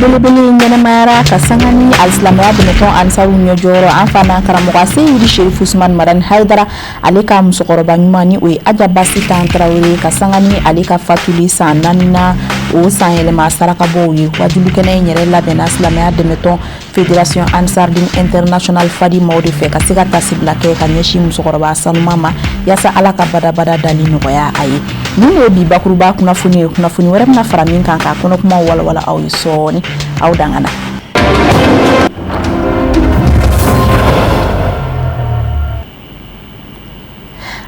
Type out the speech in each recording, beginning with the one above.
belebele ɲɛnɛmayara ka sanga ni alisilamɛya dɛmɛtɔn ansaru ɲɛjɔyɔrɔ an fana karamɔgɔ Seyidi Sherif Usman Madan Haidara ale ka musokɔrɔba ɲuman ni o ye Aja Basitan Tarawele ka sanga ni ale ka fatuli san 4 na o san yɛlɛma sarakabɔw ye wajulu kɛnɛ in yɛrɛ labɛnna silamɛya dɛmɛtɔn Fédération Ansardine International Fadi maaw de fɛ ka se ka tasibila kɛ ka ɲɛsin musokɔrɔba sanuma ma yasa ala ka badabada dali nɔgɔya a ye ni o bi bakuruba kunnafoni ye kunnafoni wɛrɛ bɛna fara min kan ka kɔnɔ kuma walawala aw ye sɔɔni aw dangana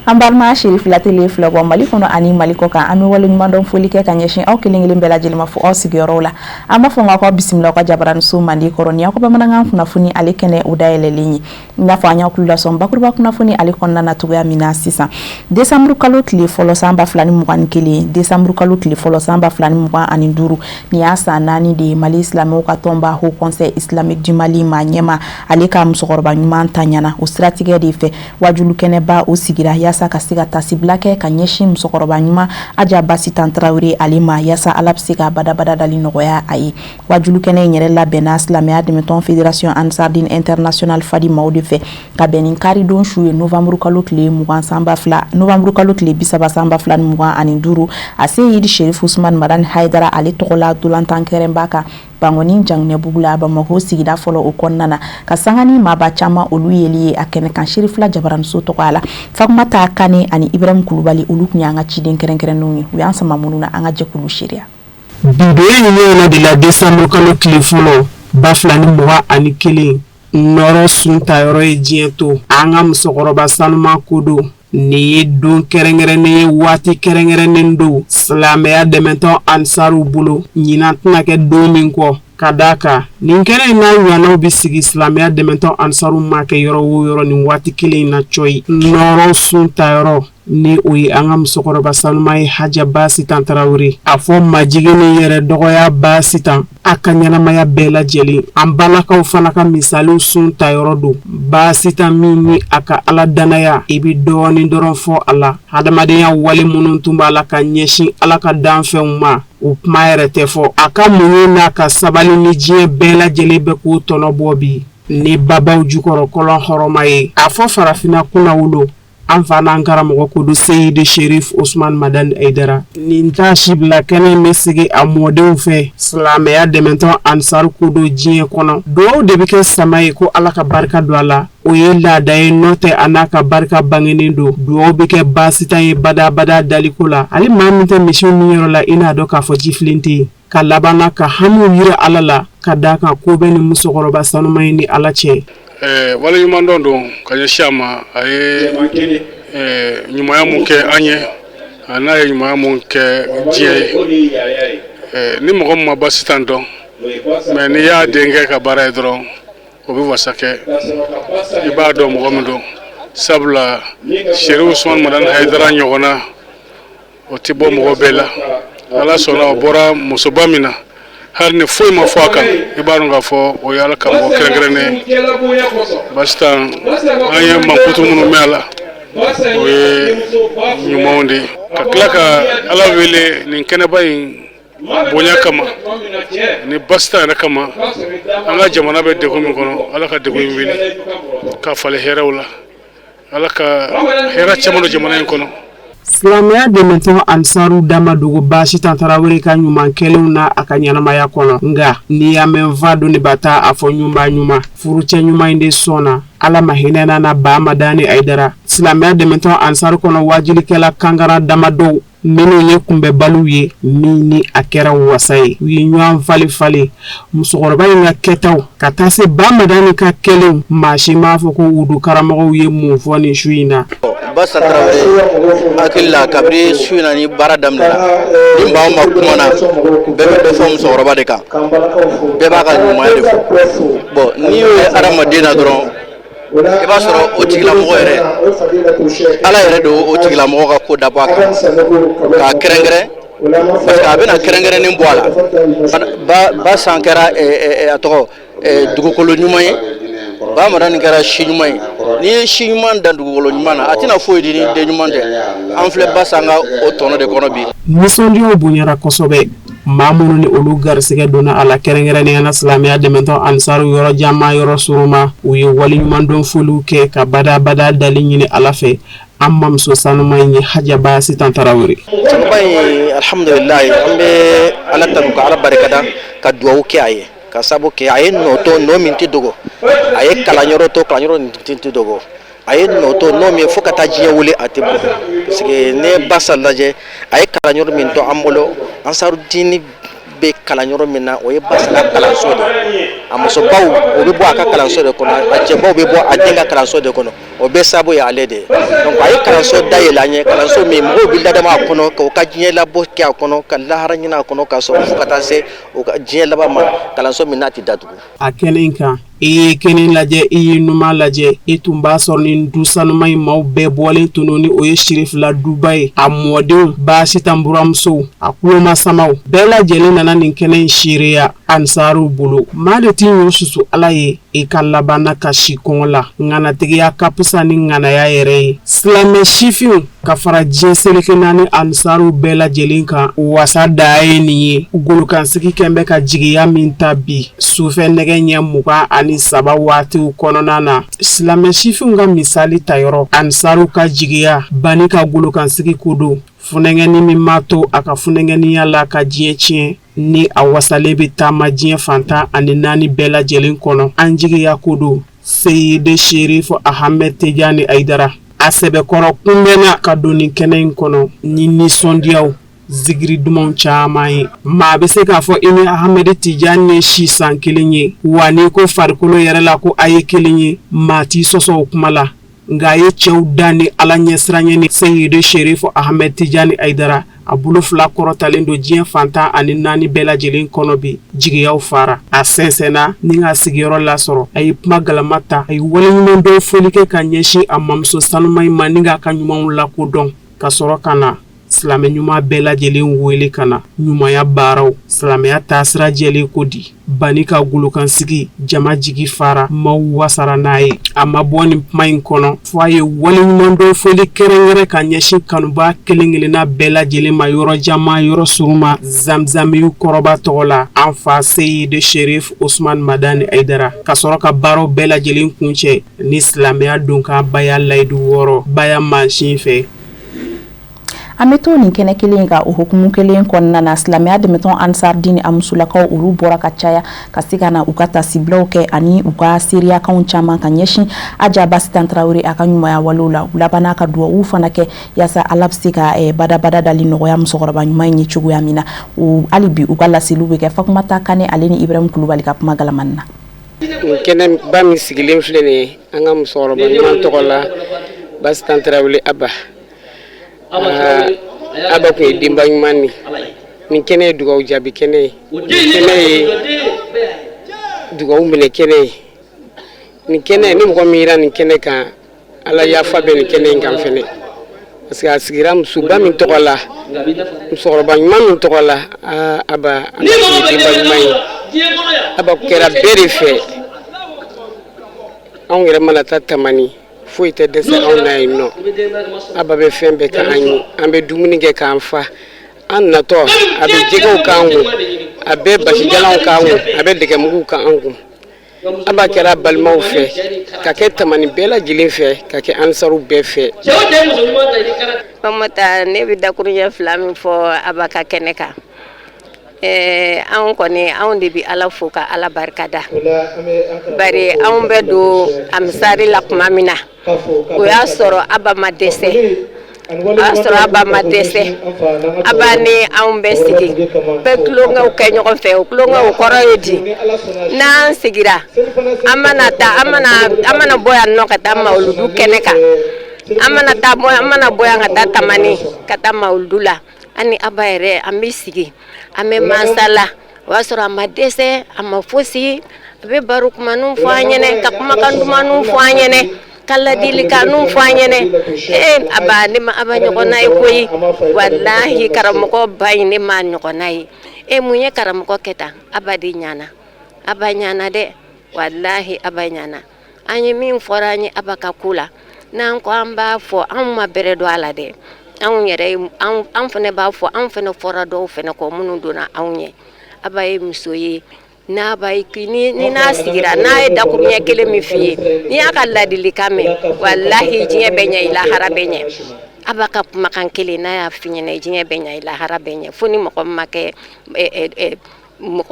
an balima Sherif latele filɛ bɔ Mali kɔnɔ ani Mali kɔ kan an bɛ wale ɲuman dɔn foli kɛ ka ɲɛsin aw kelen kelen bɛɛ lajɛlen ma fo aw sigiyɔrɔw la an b'a fɔ n k'aw bisimila ka jabaranin so mandi kɔrɔ ni aw ka bamanankan kunnafoni ale kɛnɛ o dayɛlɛlen ye i n'a fɔ an y'aw tulo lasɔn bakuruba kunnafoni ale kɔnɔna na cogoya min na sisan décembre kalo tile fɔlɔ san 2021 décembre kalo tile fɔlɔ san 2025 ni y'a san 4 de ye Mali silamɛw ka tɔnba Haut Conseil Islamique du Mali ma ɲɛma ale ka musokɔrɔba ɲuman ta ɲana o siratigɛ de fɛ wajulu kɛnɛba o sigira yasa ka se ka tasibila kɛ ka ɲɛsin musokɔrɔba ɲuman Aja Basitan Tarawele ale ma yasa ala bɛ se ka badabada dali nɔgɔya a ye wajulu kɛnɛ in yɛrɛ labɛnna silamɛya dɛmɛtɔn Fédération Ansardine International Fadi maaw de fɛ ka bɛn ni karidon su ye novembre kalo tile 30 san 2025 a Seyidi Sherif Usman Madan Haidara ale tɔgɔla dolantan kɛrɛnba kan Bangoni Janginɛ Bugula Bamako sigida fɔlɔ o kɔnɔna na ka sanga ni maaba caman olu yeli ye a kɛnɛ kan Sherif la jabaramuso tɔgɔ la Fatumata Kane ani Ibrahim Kulubali olu kun y'an ka ciden kɛrɛnkɛrɛnnenw ye u y'an sama munnu na an ka jɛkulu seereya bidoye ɲinɛ de la décembre kalo tile fɔlɔ 2021 nɔrɔ sunta yɔrɔ ye diɲɛ to an ka musokɔrɔba sanuma ko don ni ye don kɛrɛnkɛrɛnnen ye waati kɛrɛnkɛrɛnnen don silamɛya dɛmɛtɔn ansaru bolo ɲinan tɛna kɛ don min kɔ ka d'a kan nin kɛnɛ in n'a ɲɔgɔnnaw bi sigi silamɛya dɛmɛtɔn ansaru ma kɛ yɔrɔ o yɔrɔ nin waati kelen in na coyi nɔrɔ sunta yɔrɔ ni o ye an ka musokɔrɔba sanuma ye Aja Basitan Tarawele a fɔ majigini yɛrɛ dɔgɔya Basitan a ka ɲɛnamaya bɛɛ lajɛlen an balakaw fana ka misaliw sunta yɔrɔ don Basitan min ni a ka ala danaya i bi dɔɔni dɔrɔn fɔ a la hadamadenya wale minnu tun b'a la ka ɲɛsin ala ka danfɛnw ma o kuma yɛrɛ tɛ fɔ a ka muɲu n'a ka sabali ni diɲɛ bɛɛ lajɛlen bɛ k'o tɔnɔ bɔ bi ni babaw jukɔrɔ kɔlɔn hɔrɔma ye a fɔ farafina kunna wolo an fana an karamɔgɔ ko do Seyidi Sherif Usman Madan Haidara nin t'a sibila kɛnɛ bɛ sigi a mɔdenw fɛ silamɛya dɛmɛtɔn ansar ko do diɲɛ kɔnɔ duwawu de bɛ kɛ sama ye ko ala ka barika don a la o ye laada ye n'o tɛ a n'a ka barika bangenen don duwawu bɛ kɛ Basitan ye badabada daliko la hali maa min tɛ misiw min yɔrɔ la i n'a dɔn k'a fɔ jifilen tɛ yen ka labanna ka hamiw yira ala la ka d'a kan ko bɛ ni musokɔrɔba sanuma ye ni ala cɛ wale ɲuman dɔn don ka ɲɛsin a ma a ye ɲumanya mun kɛ an ye a n'a ye ɲumanya mun kɛ diɲɛ ye ni mɔgɔ min ma Basitan dɔn mais n'i y'a denkɛ ka baara ye dɔrɔn o bɛ wasa kɛ i b'a dɔn mɔgɔ min don sabula Sherif Usman Madan Haidara ɲɔgɔnna o tɛ bɔ mɔgɔ bɛɛ la ala sɔnna o bɔra musoba min na hali ni foyi ma fɔ a kan i b'a dɔn k'a fɔ o ye ala ka mɔgɔ kɛrɛnkɛrɛnnen Basitan an ye mankutu minnu mɛn a la o ye ɲumanw de ka tila ka ala wele nin kɛnɛba in bonya kama ni Basitan yɛrɛ kama an ka jamana bɛ degun min kɔnɔ ala ka degun in wele ka falen hɛrɛw la ala ka hɛrɛ caman don jamana in kɔnɔ silamɛya dɛmɛtɔn ansaru dama dogo Basitan Tarawele ka ɲuman kɛlenw na a ka ɲɛnamaya kɔnɔ nka n'i y'a mɛn va don de b'a ta a fɔ ɲuman ɲuman furucɛ ɲuman in de sɔnna ala ma hinɛ na ba Madani Haidara silamɛya dɛmɛtɔn ansaru kɔnɔ wajilikɛla kankara damadɔw minnu ye kunbɛbaliw ye min ni a kɛra wasa ye u ye ɲɔgɔn fali musokɔrɔba in ka kɛtaw ka taa se ba Madani ka kɛlenw maa si m'a fɔ ko wudu karamɔgɔw ye mun fɔ nin su in na Basitan Tarawele hakili la kabiri su in na ni baara daminɛna ni maaw ma kuma na bɛɛ bɛ dɔ fɔ musokɔrɔba de kan bɛɛ b'a ka ɲumanya de fɔ bon n'i y'o ye adamaden na dɔrɔn i b'a sɔrɔ o tigilamɔgɔ yɛrɛ ala yɛrɛ de o tigilamɔgɔ ka ko dabɔ a kan k'a kɛrɛnkɛrɛn parce que a bɛna kɛrɛnkɛrɛnnen bɔ a la Basitan kɛra a tɔgɔ dugukolo ɲuman ye ba Madani kɛra si ɲuman ye n'i ye si ɲuman dan dugukolo ɲuman na a tɛna foyi di ni den ɲuman tɛ an filɛ Basitan ka o tɔnɔ de kɔnɔ bi nisɔndiyaw bonyara kosɛbɛ maa minnu ni olu garisɛgɛ donna a la kɛrɛnkɛrɛnnenya la silamɛya dɛmɛtɔ ansaru yɔrɔ jama yɔrɔ suruma u ye waliɲumandɔn foliw kɛ ka badabada dali ɲini ala fɛ an mamuso sanuma ye hajaba sitan tarawele cɛkɔrɔba in alhamdulilayi an bɛ ala tanu ka ala barikada ka duwawu kɛ a ye ka sabu kɛ a ye nɔ to nɔ min tɛ dogo a ye kalanyɔrɔ to kalanyɔrɔ min tɛ dogo a ye nɔ to nɔ min fo ka taa diɲɛ wele a tɛ bɔ parce que ne basa lajɛ a ye kalanyɔrɔ min to an bolo ansarudini bɛ kalanyɔrɔ min na o ye basala kalanso de a musobaw o bɛ bɔ a ka kalanso de kɔnɔ a cɛbaw bɛ bɔ a den ka kalanso de kɔnɔ o bɛɛ sabu ye ale de ye donc a ye kalanso dayɛlɛ an ye kalanso min mɔgɔw bɛ ladama a kɔnɔ ka u ka diɲɛ labɔ kɛ a kɔnɔ ka lahara ɲini a kɔnɔ ka sɔrɔ fo ka taa se u ka diɲɛ laban ma kalanso min n'a tɛ datugu. a kɛnɛ in kan i ye kɛnɛ lajɛ i ye numan lajɛ i tun b'a sɔrɔ nin du sanuma in maaw bɛɛ bɔlen tun ni o ye sirifila duba ye a mɔdenw baasi tan buramusow a kulomasamaw bɛɛ lajɛlen nana nin kɛnɛ in seereya ansaruw bolo maa de t'i ɲɔ susu ala ye i ka labanna ka si kɔngɔ la ŋanatigiya ka pusa ni ŋanaya yɛrɛ ye silamɛ sifinw ka fara diɲɛ seleke naani ansaruw bɛɛ lajɛlen kan wasa daa ye nin ye golokansigi kɛn bɛ ka jigiya min ta bi sufɛ nɛgɛ ɲɛ 23 waatiw kɔnɔna na silamɛ sifinw ka misali tayɔrɔ ansaruw ka jigiya bani ka golokansigi ko don funɛŋɛni min ma to a ka funɛŋɛniya la ka diɲɛ tiɲɛ ni a wasalen bɛ taama diɲɛ fantan ani 4 bɛɛ lajɛlen kɔnɔ an jigiya ko don seyide sherifo ahamɛd tejani ayidara a sɛbɛkɔrɔ kunbɛnna ka don nin kɛnɛ in kɔnɔ ni nisɔndiyaw zigiri dumanw caaman ye maa bɛ se k'a fɔ i ni ahamɛdi tijani ye si san kelen ye wa n'i ko farikolo yɛrɛ la ko a ye kelen ye maa t'i sɔsɔ o kuma la nka a ye cɛw da ni ala ɲɛsiranɲɛ ni seyide sherifo ahamɛd tijani ayidara a bolo fila kɔrɔtalen don diɲɛ fantan ani 4 bɛɛ lajɛlen kɔnɔ bi jigiyaw fara a sɛnsɛnna ni ka sigiyɔrɔ lasɔrɔ a ye kuma galama ta a ye waleɲuman dɔw foli kɛ ka ɲɛsin a mamuso sanuma in ma ni k'a ka ɲumanw lakodɔn ka sɔrɔ ka na silamɛ ɲuman bɛɛ lajɛlen wele ka na ɲumanya baaraw silamɛya taasira jɛlen ko di bani ka golokansigi jama jigi fara maaw wasara n'a ye a ma bɔ nin kuma in kɔnɔ fo a ye waleɲuman dɔw foli kɛrɛnkɛrɛn ka ɲɛsin kanuba kelen kelenna bɛɛ lajɛlen ma yɔrɔ jama yɔrɔ suruma zamzamiyu kɔrɔba tɔgɔ la an fa seyide sherif usman madani ayidara ka sɔrɔ ka baaraw bɛɛ lajɛlen kuncɛ ni silamɛya donkan baya layidu wɔɔrɔ baya mansin fɛ. An bɛ to nin kɛnɛ kelen ka o hukumu kelen kɔnɔna na silamɛya dɛmɛtɔn ansar dini a musolakaw olu bɔra ka caya ka se ka na u ka tasibilaw kɛ ani u ka seriyakanw caman ka ɲɛsin Ajaba Sitan Tarawele a ka ɲumanya walew la u labanna ka duwawu fana kɛ yaasa ala bɛ se ka badabada dali nɔgɔya musokɔrɔba ɲuman in ye cogoya min na hali bi u ka laseliw bɛ kɛ Fatumata Kane ale ni Ibrahim Kulubali ka kuma galamani na. Kɛnɛ ba min sigilen filɛ nin ye an ka musokɔrɔba ɲuman tɔgɔ la Basitan Tarawele Aba. Aba ko ye denba ɲuman nin kɛnɛ ye dugawu jaabi kɛnɛ ye kɛnɛ ye dugawu minɛ kɛnɛ ye nin kɛnɛ ni mɔgɔ min yira nin kɛnɛ kan ala yafa bɛ nin kɛnɛ in kan fɛnɛ parce que a sigira musoba min tɔgɔ la musokɔrɔba ɲuman min tɔgɔ la Aba ye denba ɲuman ye Aba kɛra bɛɛ de fɛ anw yɛrɛ mana taa tamani foyi tɛ dɛsɛ anw na yen nɔ Aba bɛ fɛn bɛɛ kɛ an ye an bɛ dumuni kɛ k'an fa an natɔ a bɛ jɛgɛw k'an kun a bɛ basijalanw k'an kun a bɛ dɛgɛmuguw k'an kun Aba kɛra balimaw fɛ ka kɛ tamani bɛɛ lajɛlen fɛ ka kɛ ansaruw bɛɛ fɛ. Famata ne bɛ dakuruɲɛ 2 min fɔ Aba ka kɛnɛ kan anw kɔni anw de bɛ ala fo ka ala barikada bari anw bɛ don a misari la tuma min na o y'a sɔrɔ Aba ma dɛsɛ Aba ni anw bɛ sigi bɛɛ tulonkɛw kɛ ɲɔgɔn fɛ o tulonkɛw kɔrɔ ye di n'an sigira an mana bɔ yan nɔ ka taa mawuludu kɛnɛ kan an mana bɔ yan ka taa tamani ka taa mawuludu la ani Aba yɛrɛ an bɛ sigi an bɛ masala o y'a sɔrɔ a ma dɛsɛ a ma fosi a bɛ baro kumaniw fɔ an ɲɛnɛ ka kumakan dumaniw fɔ an ɲɛnɛ ka ladilikanw fɔ an ɲɛnɛ Aba ne ma Aba ɲɔgɔnna ye koyi walahi karamɔgɔ ba in ne ma ɲɔgɔnna ye mun ye karamɔgɔ kɛ tan Aba de ɲana Aba ɲana dɛ walahi Aba ɲana an ye min fɔra an ye Aba ka ko la n'an ko an b'a fɔ anw ma bɛrɛ don a la dɛ anw yɛrɛ an fana b'a fɔ an fana fɔra dɔw fana kɔ minnu donna anw ɲɛ aba ye muso ye n'a b'a ni n'a sigira n'a ye dakuruɲɛ kelen min f'i ye n'i y'a ka ladilikan mɛn walahi diɲɛ bɛ ɲɛ i lahara bɛ ɲɛ aba ka kumakan kelen n'a y'a f'i ɲɛna diɲɛ bɛ ɲɛ i lahara bɛ ɲɛ fo ni mɔgɔ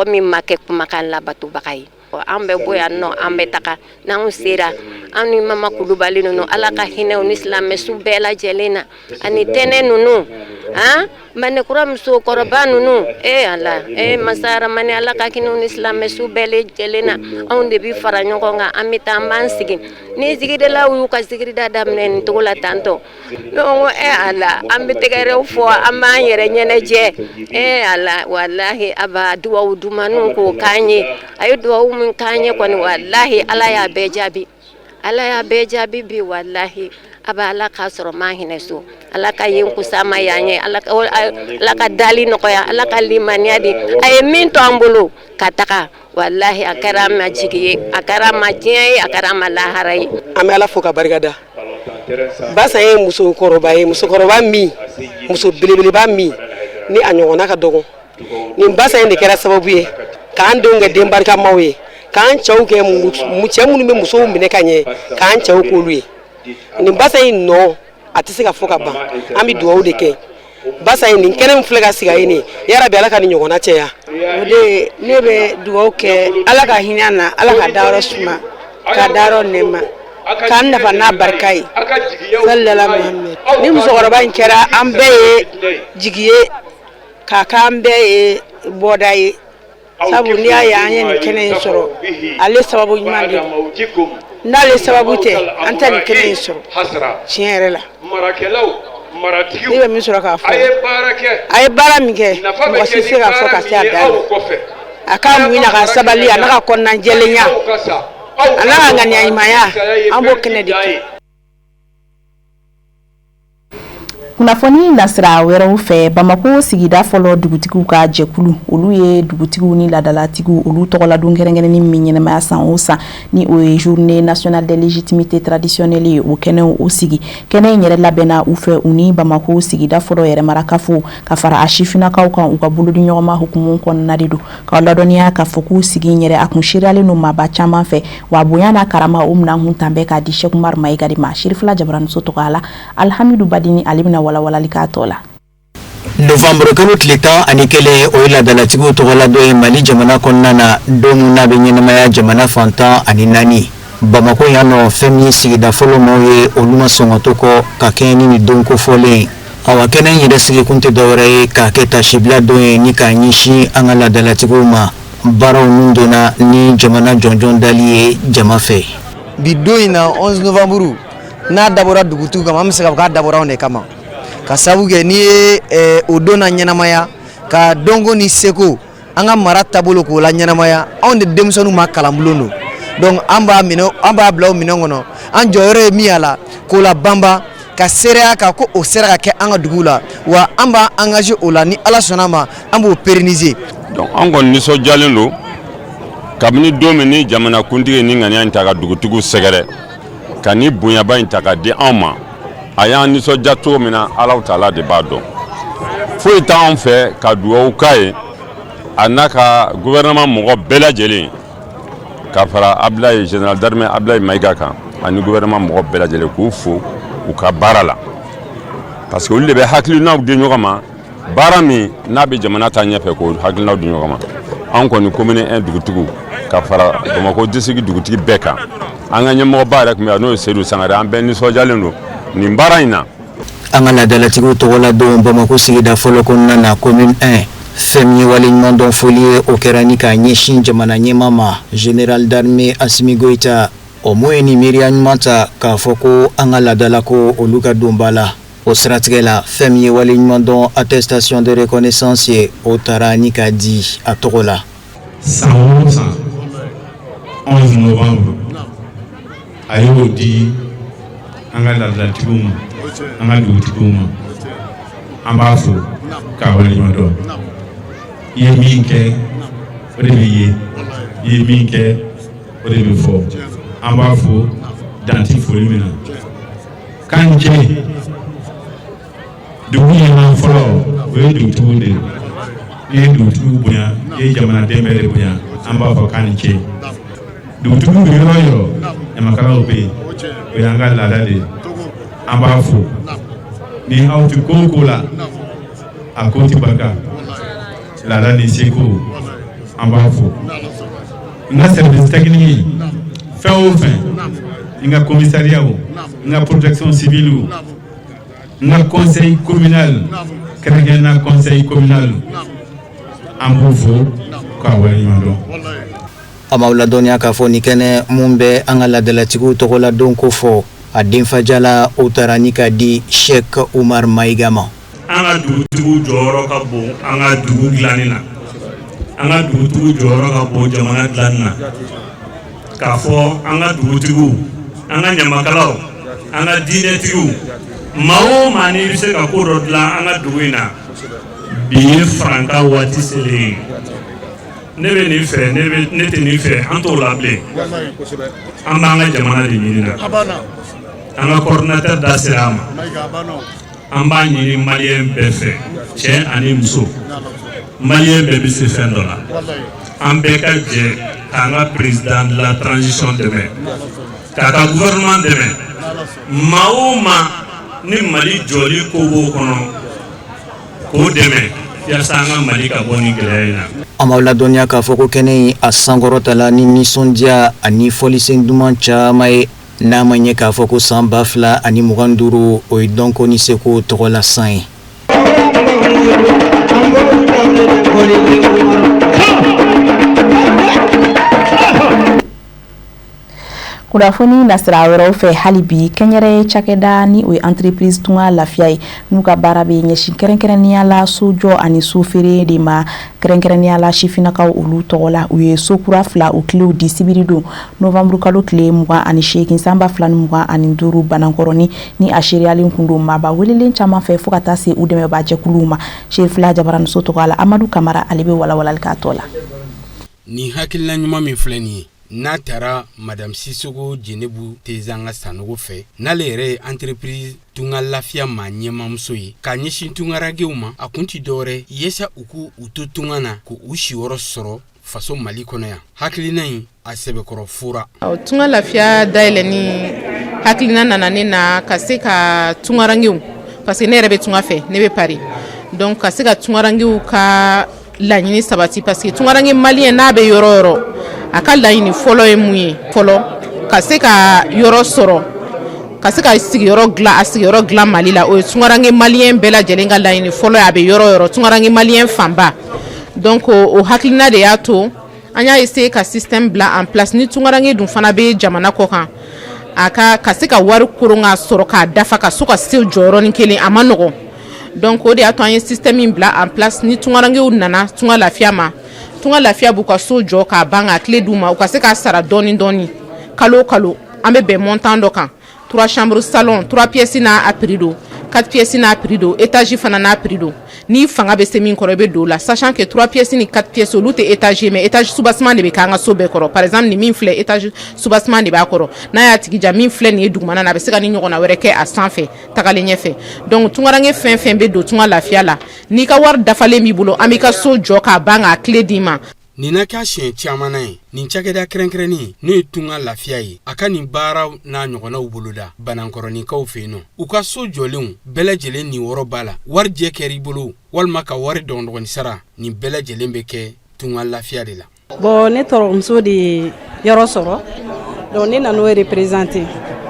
min ma kɛ kumakan labatobaga ye an bɛ bɔ yan nɔ an bɛ taga n'anw sera an ni mama Kulubali ninnu ala ka hinɛw ni silamɛsu bɛɛ lajɛlen na ani tɛnɛ ninnu Manekura musokɔrɔba ninnu ala Masa Ramani ala ka hinɛw ni silamɛsu bɛɛ lajɛlen na anw de bi fara ɲɔgɔn kan an bɛ taa an b'an sigi ni sigidalaw y'u ka sigida daminɛ nin cogo la tantɔ ne ko ala an bɛ tɛgɛrɛw fɔ an b'an yɛrɛ ɲɛnajɛ ala walahi aba duwawu dumanu ko k'an ye a ye duwawu min k'an ye kɔni walahi ala y'a bɛɛ jaabi bi walahi aba ala ka sɔrɔ ma hinɛ so ala ka yen kusama y'an ye ala ka dali nɔgɔya ala ka limaniya di a ye min to an bolo ka taga walahi a kɛra ma jigi ye a kɛra ma diɲɛ ye a kɛra ma lahara ye an bɛ ala fo ka barikada Basa ye musokɔrɔba ye musokɔrɔba min muso belebeleba min ni a ɲɔgɔnna ka dɔgɔ nin Basa in de kɛra sababu ye k'an denw kɛ den barikamaw ye k'an cɛw kɛ cɛ minnu bɛ musow minɛ ka ɲɛ k'an cɛw k'olu ye nin Basa in nɔ a tɛ se ka fɔ ka ban an bɛ dugawu de kɛ Basa in nin kɛnɛ min filɛ ka sigi a ye nin yarabi ala ka nin ɲɔgɔnna cɛya o de ne bɛ dugawu kɛ ala ka hinɛ na ala ka dayɔrɔ suma ka dayɔrɔ nɛɛma k'an nafa n'a barika ye sallallahu Muhammad ni musokɔrɔba in kɛra an bɛɛ ye jigi ye k'a k'an bɛɛ ye bɔda ye sabu n'i y'a ye an ye nin kɛnɛ in sɔrɔ ale sababu ɲuman de n'ale sababu tɛ an tɛ nin kɛnɛ in sɔrɔ tiɲɛ yɛrɛ la ne bɛ min sɔrɔ k'a fɔ a ye baara min kɛ mɔgɔ si se k'a fɔ ka se a dan a k'a muɲu na ka sabali a n'a ka kɔnɔnajɛlenya a n'a ka ŋaniya ɲumanya an b'o kɛnɛ de kɛ. Kunnafoni nasira wɛrɛw fɛ Bamako sigida fɔlɔ dugutigiw ka jɛkulu olu ye dugutigiw ni ladalatigiw olu tɔgɔladon kɛrɛnkɛrɛnnen min ɲɛnamaya san o san ni o ye journée nationale de légitimité traditionnelle ye o kɛnɛw o sigi kɛnɛ in yɛrɛ labɛnna u fɛ u ni Bamako sigida fɔlɔ yɛrɛ marakafo ka fara a sifinakaw kan u ka bolodi ɲɔgɔnma hukumu kɔnɔna de don ka ladɔnniya ka fɔ k'u sigi in yɛrɛ a kun seriyalen don maaba caman fɛ wa bonya n'a karama o minan kun tan bɛ k'a di Sheikh Umar Mayiga de ma Sherifula Jabaramuso tɔgɔ la Alhamidu Badini ale bɛna walawalali k'a tɔ la. Novembre kalo tile 10 ani kelen o ye ladalatigiw tɔgɔla dɔ ye Mali jamana kɔnɔna na don min n'a bɛ ɲɛnamaya jamana fantan ani 4 Bamako yan nɔ fɛn min sigida fɔlɔ maaw ye olu ma sɔn ka to kɔ ka kɛɲɛ ni nin don kofɔlen awa kɛnɛ in yɛrɛ sigi kun tɛ dɔwɛrɛ ye k'a kɛ tasibila don ye ni k'a ɲɛsin an ka ladalatigiw ma baaraw min donna ni jamana jɔnjɔn dali ye jama fɛ. Bi don in na 11 novembre n'a dabɔra dugutigiw kama an bɛ se ka fɔ k'a dabɔra anw de kama ka sabu kɛ ni ye o don na ɲɛnamaya ka dɔnko ni seko an ka mara taabolo k'o la ɲɛnamaya anw de denmisɛnninw ma kalanbulon don donc an b'a bila o minɛn kɔnɔ an jɔyɔrɔ ye min y'a la k'o la banba ka seereya kan ko o sera ka kɛ an ka dugu la wa an b'a engagé o la ni Ala sɔnna ma an b'o pérenniser. Donc an kɔni nisɔndiyalen don kabini don min ni jamanakuntigi ni ŋaniya in ta ka dugutigiw sɛgɛrɛ ka ni bonyaba in ta ka di anw ma a y'an nisɔndiya cogo min na Alahu Taala de b'a dɔn foyi t'anw fɛ ka dugawu k'a ye a n'a ka gouvernement mɔgɔ bɛɛ lajɛlen ka fara Ablaye général d'armée Ablaye Mayiga kan ani gouvernement mɔgɔ bɛɛ lajɛlen k'u fo u ka baara la parce que olu de bɛ hakilinaw di ɲɔgɔn ma baara min n'a bɛ jamana ta ɲɛfɛ k'o hakilinaw di ɲɔgɔn ma an kɔni commune 1 dugutigiw ka fara Bamako district dugutigi bɛɛ kan an ka ɲɛmɔgɔba yɛrɛ tun bɛ yan n'o ye Seydou Sangare an bɛɛ nisɔndiyalen don nin baara in na. An ka ladalatigiw tɔgɔla don Bamako sigida fɔlɔ kɔnɔna na commune 1 fɛn min ye waleɲuman dɔn foli ye o kɛra ni k'a ɲɛsin jamana ɲɛmaa ma général d'armée Assimi Goïta o mun ye nin miiriya ɲuman ta k'a fɔ ko an ka ladala ko olu ka don ba la o siratigɛ la fɛn min ye waleɲuman dɔn attestation de reconnaissance ye o taara ni k'a di a tɔgɔ la. San o san 11 novembre a y'o di an ka ladalatigiw ma an ka dugutigiw ma an b'a fo k'a waleɲuman dɔn i ye min kɛ o de bɛ ye i ye min kɛ o de bɛ fɔ an b'a fo danti foli min na kan jɛ dugu ɲɛmaa fɔlɔ o ye dugutigiw de ye n'i ye dugutigiw bonya i ye jamanaden bɛɛ de bonya an b'a fɔ k'a ni ce dugutigiw bɛ yɔrɔ o yɔrɔ ɲamakalaw bɛ yen o y'an ka laada de ye an b'a fo ni aw tɛ ko o ko la a ko tɛ barika laada ni seko an b'a fo n ka service technique fɛn o fɛn n ka commissariat n ka protection civile n ka conseil communal kɛrɛnkɛrɛnnenya conseil communal an b'u fo k'a waleɲuman dɔn. A b'aw ladɔnniya k'a fɔ ni kɛnɛ mun bɛ an ka ladalatigiw tɔgɔ la don ko fɔ a denfajala o taara ni ka di Sheikh Umar Mayiga ma. An ka dugutigiw jɔyɔrɔ ka bon an ka dugu dilanni na an ka dugutigiw jɔyɔrɔ ka bon jamana dilanni na k'a fɔ an ka dugutigiw an ka ɲamakalaw an ka diinɛtigiw maa o maa n'i bɛ se ka ko dɔ dilan an ka dugu in na bi ye faranka waati selen ye ne bɛ nin fɛ ne tɛ nin fɛ an t'o la bilen an b'an ka jamana de ɲini na an ka coordinateur da sera a ma an b'a ɲini maliyɛn bɛɛ fɛ cɛ ani muso maliyɛn bɛɛ bɛ se fɛn dɔ la an bɛɛ ka jɛ k'an ka président de la transition dɛmɛ k'a ka gouvernement dɛmɛ maa o maa ni Mali jɔli ko b'o kɔnɔ k'o dɛmɛ yasa an ka Mali ka bɔ ni gɛlɛya in na. An b'aw ladɔnniya k'a fɔ ko kɛnɛ in a sankɔrɔtala ni nisɔndiya ani fɔlisen duman caman ye n'a ma ɲɛ k'a fɔ ko san 2025 o ye dɔnko ni seko tɔgɔ la san ye. Kunnafoni nasira wɛrɛw fɛ hali bi kɛnyɛrɛ cakɛda ni o ye entreprise tunga lafiya ye n'u ka baara bɛ ɲɛsin kɛrɛnkɛrɛnnenya la sojɔ ani sofeere de ma kɛrɛnkɛrɛnnenya la sifinnakaw olu tɔgɔ la u ye sokura 2 u kilew di sibiri don novembre kalo tile 28 san 2025 banankɔrɔni ni a seriyalen kun don maaba welelen caman fɛ fo ka taa se u dɛmɛbaa jɛkuluw ma Sherifila Jabaramuso tɔgɔ la Amadu Kamara ale bɛ walawalali k'a tɔ la. Ni hakilina ɲuman min filɛ nin ye n'a taara Madame Sisoko Jenebu Tezanga Sanogo fɛ n'ale yɛrɛ ye entreprise tunga lafiya maa ɲɛmamuso ye k'a ɲɛsin tungaragew ma a kun ti dɔwɛrɛ yesa u k'u to tunga na ko u siyɔrɔ sɔrɔ faso Mali kɔnɔ yan hakilina in a sɛbɛkɔrɔ fura. Tunga lafiya dayɛlɛni hakilina nana ne na ka se ka tungarangew parce que ne yɛrɛ bɛ tunga fɛ ne bɛ Paris donc ka se ka tungarangew ka laɲini sabati parce que tungarange malien n'a bɛ yɔrɔ yɔrɔ a ka laɲini fɔlɔ ye mun ye fɔlɔ ka se ka yɔrɔ sɔrɔ ka se ka sigiyɔrɔ dilan Mali la o ye tungarange malien bɛɛ lajɛlen ka laɲini fɔlɔ ye a bɛ yɔrɔ yɔrɔ tungarange malien fanba donc o hakilina de y'a to an y'a essayer ka système bila en place ni tungarange dun fana bɛ jamana kɔ kan a ka se ka wari koron ka sɔrɔ k'a dafa ka so ka se jɔyɔrɔnin kelen a ma nɔgɔn donc o de y'a to an ye système in bila en place ni tungarangew nana tunga lafiya ma tunga lafiya b'u ka so jɔ k'a ban ka tile d'u ma u ka se k'a sara dɔɔni dɔɔni kalo kalo an bɛ bɛn montant dɔ kan 3 chambres salon 3 pièces n'a prix do 4 pièces n'a prix do étage fana n'a prix do ni fanga bɛ se min kɔrɔ i bɛ don la sachant que 3 pièces ni 4 pièces olu tɛ étage mais étage soubassement de bɛ k'an ka so bɛɛ kɔrɔ par exemple ni min filɛ étage soubassement de b'a kɔrɔ n'a y'a tigi ja min filɛ nin ye dugumana na a bɛ se ka ni ɲɔgɔnna wɛrɛ kɛ a sanfɛ tagalen ɲɛfɛ donc tungarange fɛn fɛn bɛ don tunga lafiya la n'i ka wari dafalen b'i bolo an b'i ka so jɔ k'a ban k'a tile d'i ma. Nin na k'a siɲɛ caman na ye nin cakɛda kɛrɛnkɛrɛnni n'o ye tunga lafiya ye a ka nin baaraw n'a ɲɔgɔnnaw boloda banankɔrɔnikaw fɛ yen nɔ u ka so jɔlenw bɛɛ lajɛlen nin wɔrɔ b'a la wari jɛ kɛr'i bolo walima ka wari dɔgɔnin sara nin bɛɛ lajɛlen bɛ kɛ tunga lafiya de la. Bon ne tɔrɔmuso de ye yɔrɔ sɔrɔ donc ne nan'o représenter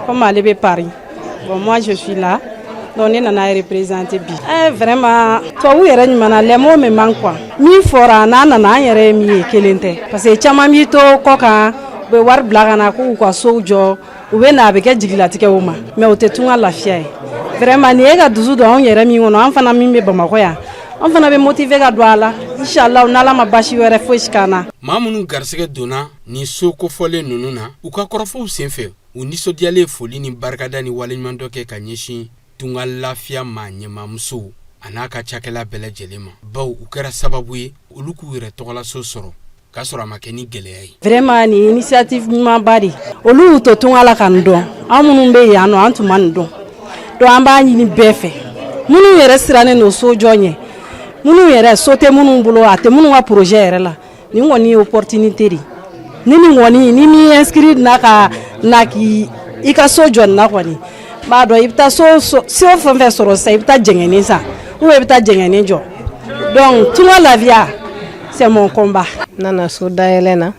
comme ale bɛ Paris bon moi je suis là donc ne nana représenter bi vraiment tubabu yɛrɛ ɲumanna les mots me manquent quoi min fɔra n'a nana an yɛrɛ ye min ye kelen tɛ parce que caman b'i to kɔ kan u bɛ wari bila ka na k'u ka sow jɔ u bɛ na a bɛ kɛ jigilatigɛw ma mais o tɛ tunga lafiya ye vraiment nin ye ka dusu don anw yɛrɛ min kɔnɔ an fana min bɛ Bamakɔ yan an fana bɛ motiver ka don a la inshallah n'ala ma basi wɛrɛ fosi k'an na. Maa minnu garisɛgɛ donna nin so kofɔlen ninnu na u ka kɔrɔfɔw senfɛ u nisɔndiyalen foli ni barikada ni waleɲuman dɔ kɛ ka ɲɛsin tunga lafiya maa ɲɛmamusow a n'a ka cakɛla bɛɛ lajɛlen ma baw u kɛra sababu ye olu k'u yɛrɛ tɔgɔlaso sɔrɔ k'a sɔrɔ a ma kɛ ni gɛlɛya ye. Vraiment ni initiative ɲumanba de olu y'u to tunga la ka nin dɔn an minnu bɛ yan nɔ an tun ma nin dɔn donc an b'a ɲini bɛɛ fɛ minnu yɛrɛ sirannen no sojɔ ɲɛ minnu yɛrɛ so tɛ minnu bolo a tɛ minnu ka projet yɛrɛ la nin kɔni ye opportunité de ni nin kɔni ni mi inscrit na ka na ki i ka so jɔ na kɔni b'a dɔn i bɛ taa so fɛn fɛn sɔrɔ sisan i bɛ taa jɛngɛnen san ou i bɛ taa jɛngɛnen jɔ donc tunga lafiya c'est mon combat. Nana so dayɛlɛ na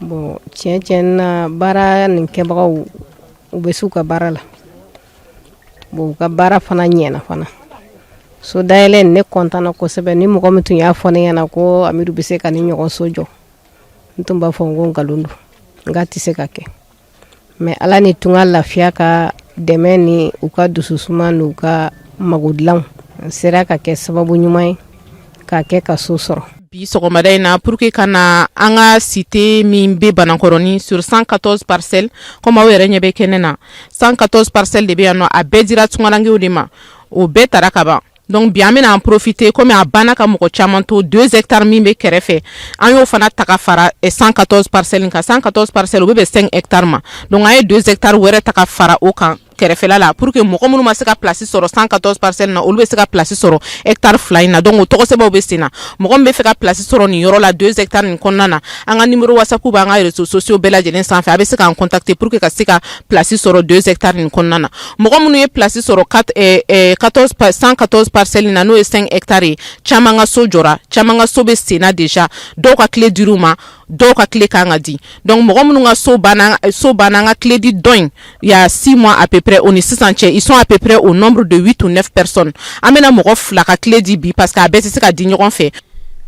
bon tiɲɛ na baara nin kɛbagaw u bɛ s'u ka baara la bon u ka baara fana ɲɛna fana so dayɛlɛ ne content na kosɛbɛ ni mɔgɔ min tun y'a fɔ ne ɲɛna ko Amidu bɛ se ka ni ɲɔgɔn so jɔ n tun b'a fɔ n ko nkalon don nka tɛ se ka kɛ mais Ala ni tunga lafiya ka dɛmɛ ni u ka dususuma n'u ka magodilanw sera ka kɛ sababu ɲuman ye k'a kɛ ka so sɔrɔ. Bi sɔgɔmada in na pour que kana an ka cité min bɛ Banakɔrɔni sur 114 parcelles comme aw yɛrɛ ɲɛ bɛ kɛnɛ na 114 parcelles de bɛ yan nɔ a bɛɛ dira tungarankew de ma o bɛɛ tara ka ban. Donc bi an bɛna en profiter comme a banna ka mɔgɔ caman to 2 hectares min bɛ kɛrɛfɛ an y'o fana ta ka fara 114 parcelles kan 114 parcelles o bɛ bɛn 5 hectares ma donc an ye 2 hectares wɛrɛ ta ka fara o kan kɛrɛfɛla la pour que mɔgɔ minnu ma se ka place sɔrɔ 114 parcelles na olu bɛ se ka place sɔrɔ hectare 2 in na donc o tɔgɔ sɛbɛnw bɛ sen na mɔgɔ min bɛ fɛ ka place sɔrɔ nin yɔrɔ la 2 hectares nin kɔnɔna na an ka numéro WhatsApp b'an ka réseaux sociaux bɛɛ lajɛlen sanfɛ a bɛ se k'an contacter pour que ka se ka place sɔrɔ 2 hectares nin kɔnɔna na mɔgɔ minnu ye place sɔrɔ 114 parcelles na n'o ye 5 hectares ye caman ka so jɔra caman ka so bɛ sen na déjà dɔw ka clé dir'u ma dɔw ka clé kan ka di donc mɔgɔ minnu ka so banna an ka clé di dɔ in il y a 6 mois à peu près on est 600 cɛ ils sont à peu près au nombre de 8 ou 9 personnes an bɛna mɔgɔ 2 ka clé di bi parce que a bɛɛ tɛ se ka di ɲɔgɔn fɛ.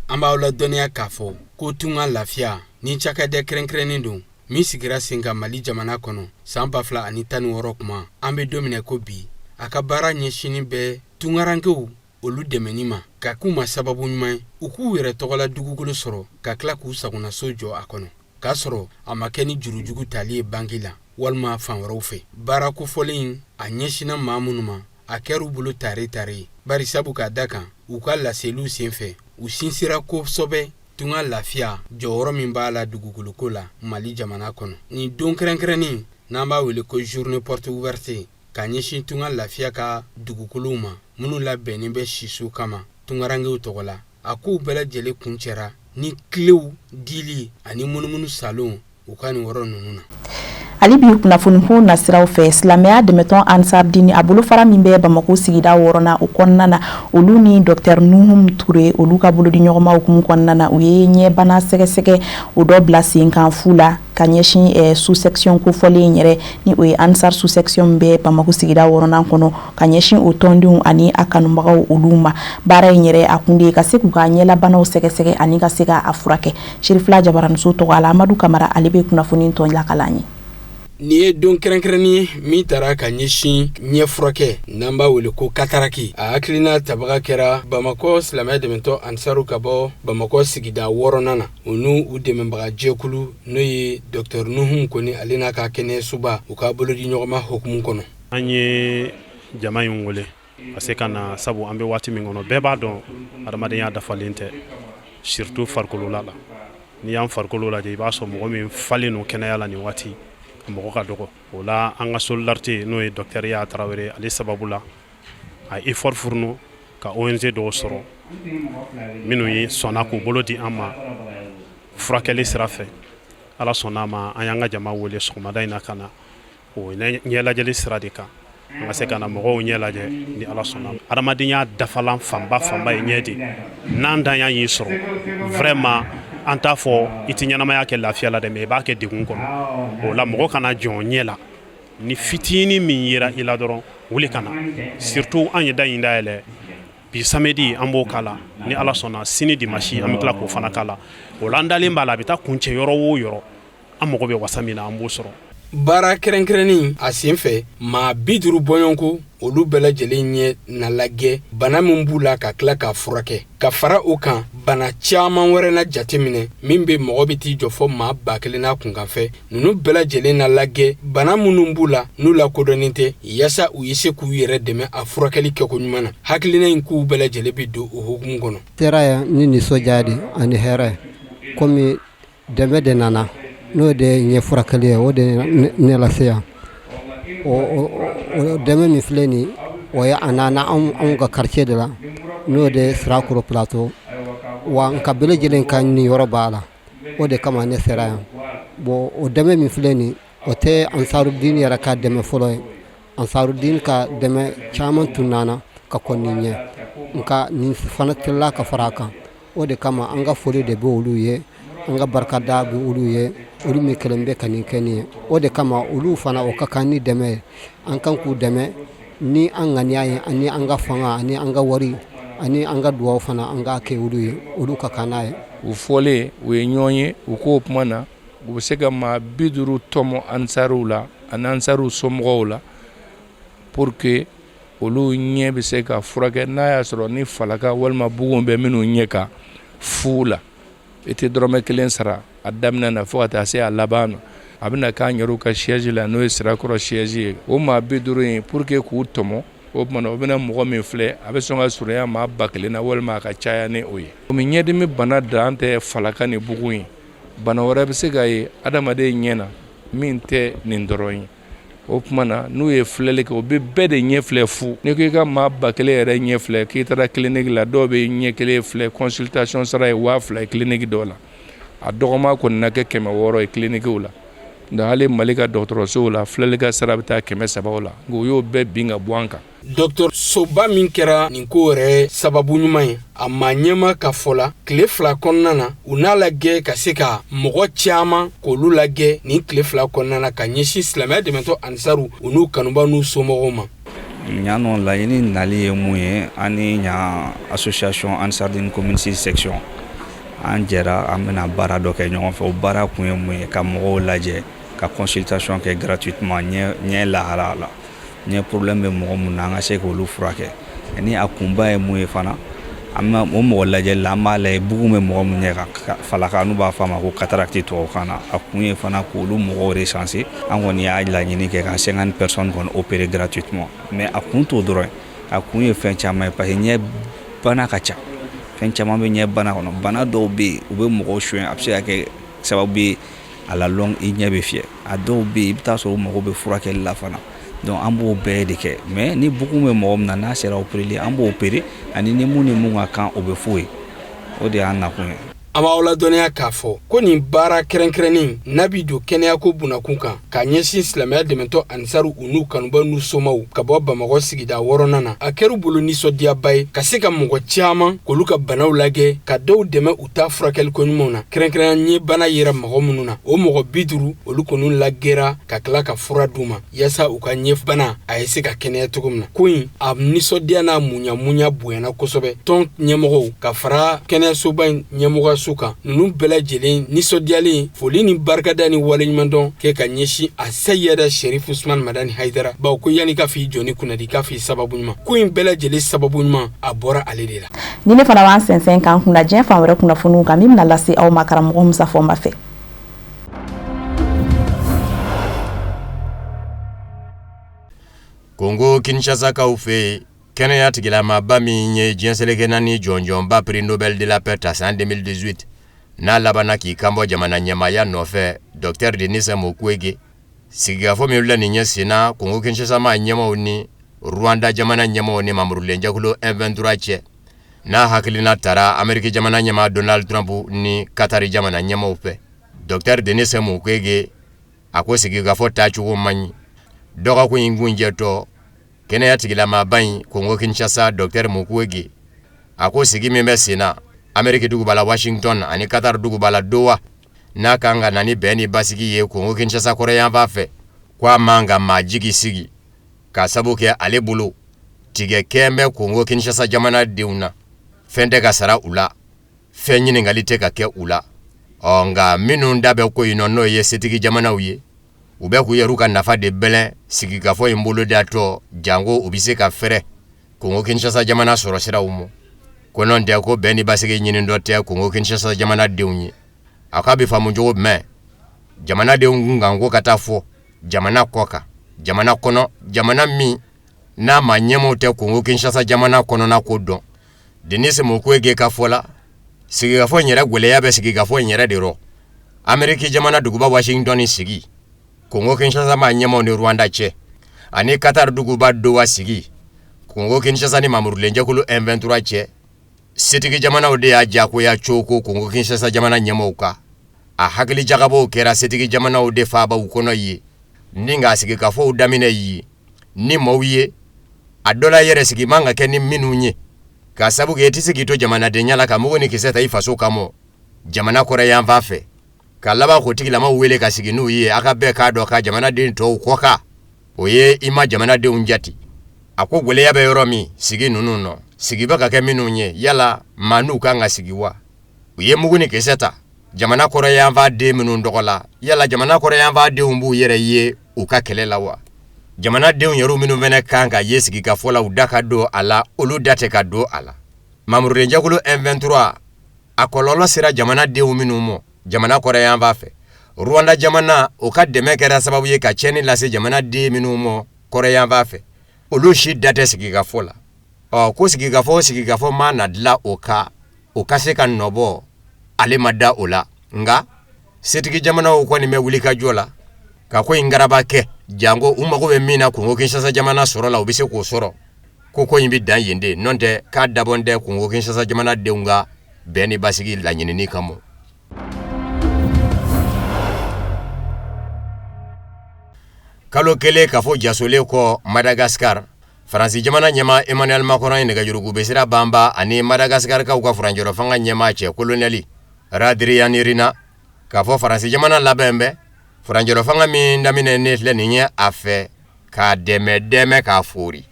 An b'aw la dɔnniya k'a fɔ ko tunga lafiya ni cakɛda kɛrɛnkɛrɛnnen don min sigira sen kan Mali jamana kɔnɔ san 2016 kuma an bɛ don minɛ ko bi a ka baara ɲɛsinnen bɛ tungarankew olu dɛmɛni ma ka k'u ma sababu ɲuman u k'u yɛrɛ tɔgɔla dugukolo sɔrɔ ka tila k'u sagona so jɔ a kɔnɔ k'a sɔrɔ a ma kɛ ni jurujugu tali ye banki la walima fan wɛrɛw fɛ baara kofɔlen a ɲɛsinna maa minnu ma a kɛr'u bolo tare tare bari sabu ka da kan u ka laseliw senfɛ u sinsira kosɛbɛ tunga lafiya jɔyɔrɔ min b'a la dugukoloko la Mali jamana kɔnɔ ni don kɛrɛnkɛrɛnnin n'an b'a wele ko journée porte ouverte ka ɲɛsin tunga lafiya ka dugukolow ma minnu labɛnnen bɛ siso kama tungarankew tɔgɔ la a k'u bɛɛ lajɛlen kun cɛra ni clés dili ani munumunu salon u ka nin yɔrɔ ninnu na. Ali bi kunnafoni ko na siraw fɛ silamɛya dɛmɛtɔn Ansar Dini a bolofara min bɛ Bamako sigida 6 na o kɔnɔna na olu ni Dr Nuhum Touré olu ka bolodi ɲɔgɔnma hukumu kɔnɔna na u ye ɲɛbana sɛgɛsɛgɛ o dɔ bila sen kan fu la ka ɲɛsin sous section kofɔlen yɛrɛ ni o ye Ansar sous section bɛ Bamako sigida 6 nan kɔnɔ ka ɲɛsin o tɔndenw ani a kanubagaw olu ma baara in yɛrɛ a kun de ka se k'u ka ɲɛlabanaw sɛgɛsɛgɛ ani ka se ka a furakɛ Sherifila Jabaramuso tɔgɔ la Amadu Kamara ale bɛ kunnafoni tɔn lakalan ye. Ni ye don kɛrɛnkɛrɛnni min tara ka ɲɛsin ɲɛ furakɛ n'an b'a wele ko kataraki a hakilina tabaga kɛra Bamako silamɛya dɛmɛtɔ Ansaru ka bɔ Bamako sigida 6nan na u n'u u dɛmɛbaga jɛkulu n'o ye Dr Nuhum kɔni ale n'a ka kɛnɛyasuba u ka bolodi ɲɔgɔnma hukumu kɔnɔ. An ye jama in wele ka se ka na sabu an bɛ waati min kɔnɔ bɛɛ b'a dɔn adamadenya dafalen tɛ surtout farikolo la n'i y'an farikolo lajɛ i b'a sɔrɔ mɔgɔ min falen no kɛnɛya la nin waati mɔgɔ ka dɔgɔ o la an ka solidarité n'o ye docteur Yaya Tarawele ale sababu la a effort furunu ka ONG dɔw sɔrɔ minnu ye sɔnna k'u bolo di an ma furakɛli sira fɛ ala sɔnna ma an y'an ka jama wele sɔgɔmada in na ka na o ɲɛ lajɛli sira de kan an ka se ka na mɔgɔw ɲɛ lajɛ ni ala sɔnna adamadenya dafalan fanba ye ɲɛ de n'an dan y'i sɔrɔ vraiment an t'a fɔ I tɛ ɲɛnamaya kɛ lafiya la dɛ mais I b'a kɛ degun kɔnɔ o la mɔgɔ kana jɔn ɲɛ la ni fitini min yera I la dɔrɔn wuli kana surtout an ye da in dayɛlɛ bi samedi an b'o kala ni ala sɔnna sini dimanche an bɛ tila k'o fana kala o la an dalen b'a la a bɛ taa kuncɛ yɔrɔ o yɔrɔ an mago bɛ wasa min na an b'o sɔrɔ. Baara kɛrɛnkɛrɛnnin a senfɛ maa 50 bɔɲɔnko olu bɛɛ lajɛlen ɲɛ na lagɛ bana min b'u la ka tila k'a furakɛ ka fara o kan bana caman wɛrɛ na jateminɛ min bɛ mɔgɔ bɛ t'i jɔ fɔ maa 1000 n'a kunkanfɛ ninnu bɛɛ lajɛlen na lagɛ bana minnu b'u la n'u lakodɔnnen tɛ yaasa u ye se k'u yɛrɛ dɛmɛ a furakɛli kɛko ɲuman na hakilina in k'u bɛɛ lajɛlen bɛ don o hukumu kɔnɔ. Sera ya ni nisɔndiya de ani hɛrɛ komi dɛmɛ de nana n'o de ɲɛ furakɛli ye o de ne lase yan o dɛmɛ min filɛ nin o ye anana anw ka quartier de la n'o de Sirakoro plateau wa n ka bɛɛ lajɛlen ka ni yɔrɔ b'a la o de kama ne sera yan bon o dɛmɛ min filɛ nin o tɛ Ansarudin yɛrɛ ka dɛmɛ fɔlɔ ye Ansarudin ka dɛmɛ caman tunana ka kɔn nin ɲɛ nka nin fana tilala ka fara a kan o de kama an ka foli de bɛ olu ye an ka barikada bɛ olu ye olu min kelen bɛ ka nin kɛ nin ye o de kama olu fana o ka kan ni dɛmɛ ye an kan k'u dɛmɛ ni an ŋaniya ye ani an ka fanga ani an ka wari ani an ka duwawu fana an ka kɛ olu ye olu ka kan n'a ye u fɔlen u ye ɲɔgɔn ye u k'o kuma na u bɛ se ka maa 50 tɔmɔ ansariw la ani ansariw somɔgɔw la pour que olu ɲɛ bɛ se ka furakɛ n'a y'a sɔrɔ ni falaka walima bugun bɛ minnu ɲɛ kan fu la i tɛ dɔrɔmɛ 1 sara a daminɛ na fo ka taa se a laban na a bɛna k'an yɛrɛw ka siège la n'o ye Sirakɔrɔ siège ye o maa 50 in pour que k'u tɔmɔ o tuma na o bɛna mɔgɔ min filɛ a bɛ sɔn ka surunya maa 1000 na walima a ka caya ni o ye komi ɲɛdimi bana dan tɛ falaka ni bugun ye bana wɛrɛ bɛ se ka ye adamaden ɲɛ na min tɛ nin dɔrɔn ye o tuma na n'u ye filɛli kɛ o bɛ bɛɛ de ɲɛ filɛ fu ni ko i ka maa 1000 yɛrɛ ɲɛ filɛ k'i taara clinique la dɔw bɛ ɲɛ 1 filɛ consultation sara ye 2000 ye clinique dɔw la a dɔgɔma kɔni na kɛ 600 ye cliniquew la nka hali Mali ka dɔgɔtɔrɔsow la filɛli ka sara bɛ taa 300 la nka o y'o bɛɛ bin ka bɔ an kan. Dr. Soba min kɛra nin ko yɛrɛ sababu ɲuman ye a ma ɲɛma ka fɔ la tile 2 kɔnɔna na u n'a lajɛ ka se ka mɔgɔ caman k'olu lajɛ nin tile 2 kɔnɔna na ka ɲɛsin silamɛya dɛmɛtɔ Ansaru u n'u kanubaw n'u somɔgɔw ma. ɲa nɔ laɲini nali ye mun ye ani ɲa association Ansardine community section an jɛra an bɛna baara dɔ kɛ ɲɔgɔn fɛ o baara kun ye mun ye ka mɔgɔw lajɛ ka consultation kɛ gratuitement ɲɛ lahara la ɲɛ problème bɛ mɔgɔ mun na an ka se k'olu furakɛ ni a kunba ye mun ye fana an bɛ o mɔgɔ lajɛ la an b'a lajɛ bugun bɛ mɔgɔ mun ɲɛ ka falaka n'u b'a fɔ a ma ko cataracte tubabukan na a kun ye fana k'olu mɔgɔw recenser an kɔni y'a laɲini kɛ ka 50 personnes kɔni opérer gratuitement mais a kun t'o dɔrɔn a kun ye fɛn caman ye parce que ɲɛ bana ka ca fɛn caman bɛ ɲɛ bana kɔnɔ bana dɔw bɛ yen u bɛ mɔgɔw suɲɛ a bɛ se ka kɛ sababu ye a la longue i ɲɛ bɛ fiyɛ a dɔw bɛ yen i bɛ taa sɔrɔ u mago bɛ furakɛli la fana donc an b'o bɛɛ de kɛ mais ni bugun bɛ mɔgɔ min na n'a sera opéreli an b'o opérer ani ni mun ka kan o bɛ f'o ye o de y'an nakun ye. An b'aw ladɔnniya k'a fɔ ko nin baara kɛrɛnkɛrɛnnen n'a bɛ don kɛnɛyako bunakun kan ka ɲɛsin silamɛya dɛmɛtɔ Ansaru u n'u kanubaw n'u somaw ka bɔ Bamakɔ sigida 6nan na a kɛr'u bolo nisɔndiyaba ye ka se ka mɔgɔ caman k'olu ka banaw lajɛ ka dɔw dɛmɛ u ta furakɛliko ɲumanw na kɛrɛnkɛrɛnnen ye bana yera mɔgɔ minnu na o mɔgɔ 50 olu kɔni lagɛra ka tila ka fura d'u ma yaasa u ka ɲɛ bana a ye se ka kɛnɛya cogo min na ko in a nisɔndiya n'a muɲamuɲa bonyana kosɛbɛ tɔn ɲɛmɔgɔw ka fara kɛnɛyasoba in ɲɛmɔgɔ suka nunu bɛɛ lajɛlen nisɔndiyalen foli ni barikada ni waleɲumandɔn kɛ ka ɲɛsin a Sayyada Sherif Usman Madani Haidara bawo ko yani ka fi jɔni kunnadi ka fi sababu ɲuman ko in bɛɛ lajɛlen sababu ɲuman a bɔra ale de la. Ni ne fana b'an sɛnsɛn kan kunna diɲɛ fan wɛrɛ kunnafoniw kan min bɛna lase aw ma karamɔgɔ Musa Fɔnba fɛ. Congo Kinshasa kaw fɛ kɛnɛya tigilamaba min ye diɲɛ seleke naani jɔnjɔnba prix Nobel de la paix ta san 2018 n'a labanna k'i kanbɔ jamana ɲɛmaaya nɔfɛ Dr Denis Mukwege sigikafɔ min filɛ nin ɲɛ senna Congo Kinshasa maa ɲɛmaw ni Rwanda jamana ɲɛmaw ni mamurulenjɛkulu M23 cɛ n'a hakilina tara Ameriki jamana ɲɛmaa Donald Trump ni Katari jamana ɲɛmaw fɛ Dr Denis Mukwege a ko sigikafɔ taacogo man ɲi dɔgɔkun in kun jɛtɔ kɛnɛya tigilamaba in Congo Kinshasa Dr Mukwege a ko sigi min bɛ senna Ameriki duguba la Washington ani Qatar duguba la Doha n'a kan ka na ni bɛn ni basigi ye Congo Kinshasa kɔrɔyanfan fɛ ko a man ka maa jigi sigi ka sabu kɛ ale bolo tigɛ kɛn bɛ Congo Kinshasa jamana denw na fɛn tɛ ka sara u la fɛn ɲininkali tɛ ka kɛ u la nka minnu da bɛ ko in nɔ n'o ye setigi jamanaw ye u bɛ k'u yɛrɛ ka nafa de bɛlɛn sigikafɔ in bolo datɔ jango u bɛ se ka fɛrɛ Congo Kinshasa jamana sɔrɔ siraw ma ko nɔn tɛ ko bɛn ni basigi ɲini dɔ tɛ Congo Kinshasa jamana denw ye a ka bɛ faamu cogo jumɛn jamana denw kun kan ko ka taa fɔ jamana kɔ kan jamana kɔnɔ jamana min n'a ma ɲɛmɔgɔw tɛ Congo Kinshasa jamana kɔnɔna ko dɔn Denis Mukwege ka fɔ la sigikafɔ in yɛrɛ gwɛlɛya bɛ sigikafɔ in yɛrɛ de rɔ Ameriki jamana duguba Washington sigi Congo Kinshasa ma ɲɛmɔgɔw ni Rwanda cɛ ani Qatar duguba Doha sigi Kongo Kinshasa ni Mamurulenja kulu M23 che setigi jamana ode ya jako ya choko Kongo Kinshasa jamana nyamoka a hakili jagabo kera setigi jamana ode faba ukono yi ninga sigi kafo udamine yi ni mawiye adola yere sigi manga ke ni minunye ka sabu ge tisigi to jamana de nyala ka mugo ni kiseta ifaso kamo jamana kore ya mvafe kalaba ko tigila ma wele ka sigi nu yi aka be ka do ka jamana de to koka oye ima jamana de unjati ako gole ya be yoromi sigi nununo sigi baka ke minunye yala manu kanga sigiwa oye mugo ni kiseta jamana kore ya mva de minun dogola yala jamana kore ya mva de umbu yere ye uka kelela wa jamana de unyeru minu vene kanga yesigi ka fola udaka do ala olu date ka do ala Mamurulenja kulu M23 akololo sira jamana de uminu mo jamana kore ya mva fe Rwanda jamana uka demekera sababu ye ka cheni lase jamana de minu mo kore ya mva fe olu shi date sigi ka fola ko sigi ka fo mana dla uka seka nobo ale mada ola nga setigi jamana uko ni mewulika jola ka ko ingaraba ke jango umako be mina Kongo Kinshasa jamana soro la obise ko soro ko yimbi dan yende nonte ka dabonde Kongo Kinshasa jamana deunga beni basigi la nyini kamo kalo kele ka fo jasole ko Madagascar Fransi jamana nyema Emmanuel Macron ne ga jurugu besira bamba ani Madagascar ka uka franjoro fanga nyema che koloniali Radrian Irina ka fo Fransi jamana labembe franjoro fanga mi ndamine netle ninye afe ka deme ka furi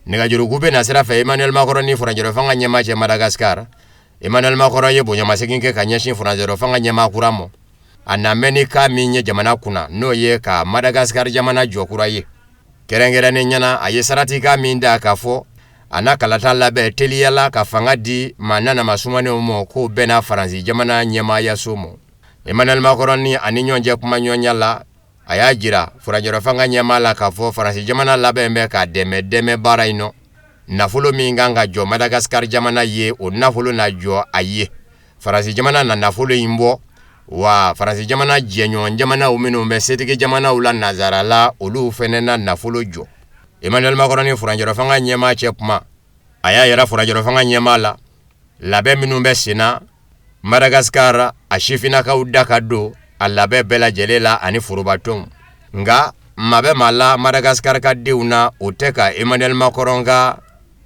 nega juru gube nasira fe Emmanuel Macron ni franjoro fanga nyema che Madagascar Emmanuel Macron ye bonya masekinke kanyeshi franjoro fanga nyema kuramo anameni ka minye jamana kuna no ye ka Madagascar jamana jokura ye kerengera ne nyana aye sarati ka minda ka fo ana kalata labe teliyala ka fanga di manana masumane mo ko bena Fransi jamana nyema ya somo Emmanuel Macron ni aninyonje kuma nyonyala ayajira furajoro fanga nyema la ka fo Fransi jamana labe mbe ka deme bara ino nafulo minganga jo Madagascar jamana ye o nafulo na jo aye Fransi jamana na nafulo imbo wa Fransi jamana jenyon jamana umino mbe setike jamana ula nazara la olu fenena nafulo jo Emmanuel Macron ni furajoro fanga nyema chepma ayayira furajoro fanga nyema la labe minu mbe sina Madagascar ashifina ka udaka do alabe bela jelela ani furubatum nga mabe mala Madagascar ka deuna oteka Emmanuel Macron ga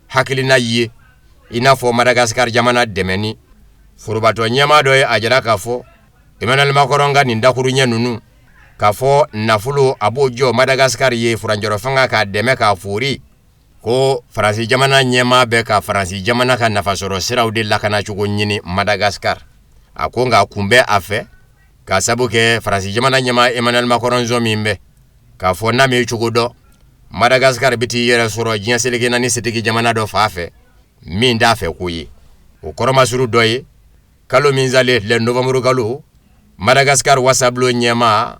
hakilina ye inafo Madagascar jamana demeni furubato nyama doye ajara kafo Emmanuel Macron ga nindakuru nyenunu kafo nafulu abojo Madagascar ye furanjoro fanga ka deme ka furi ko Fransi jamana nyema be ka Fransi jamana ka nafasoro sirawde lakana chugo nyini Madagascar akonga kumbe afe ka sabuke Fransi jamana nyema Emmanuel Macron zomimbe ka fona me chugo do Madagascar biti yere soro jinseleke nani setiki jamana do fafe minda fe kuyi o koroma suru doye kalo minzale le novembre kalo Madagascar wasablo nyema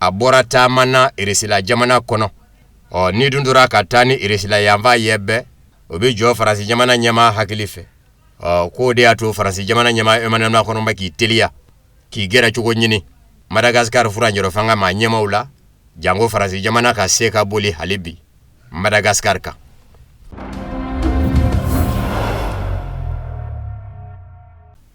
abora tamana irisila jamana kono o ni dundura katani irisila yamba yebe obi jo Fransi jamana nyema hakilife o ko de ato Fransi jamana nyema Emmanuel Macron baki telia ki gera chugo nyini Madagascar furanjoro fanga ma nyema ula jango Fransi jamana ka seka boli halibi Madagascar ka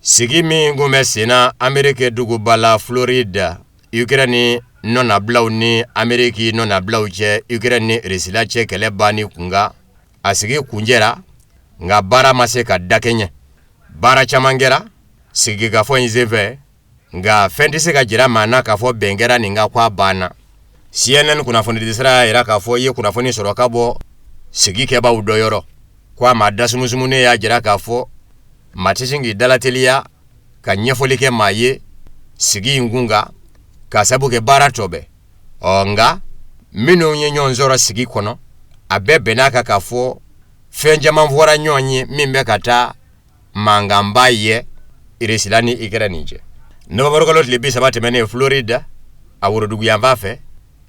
Sigimi ngume sina Amerike dugu bala Florida Ukraine nona blau ni Ameriki nona blau che Ukraine risila che kele bani kunga asigi kunjera nga bara maseka dakenye bara chamangera sigi gafo nzeve nga fendise ka jira mana kafo bengera ninga kwa bana CNN kuna fondi disra ira kafo ye kuna fondi soro kabo sigi keba udoyoro kwa madasumuzumune ya jira kafo matishingi dalatelia ka nyefolike maye sigi ngunga ka sabuke baratobe onga mino nyenyo nzoro sigi kono abebe naka kafo fenja mamvora nyonyi mimbe kata mangambaye irisilani ikeranije no borokolo libisa batemene Florida awuro dugu yamvafe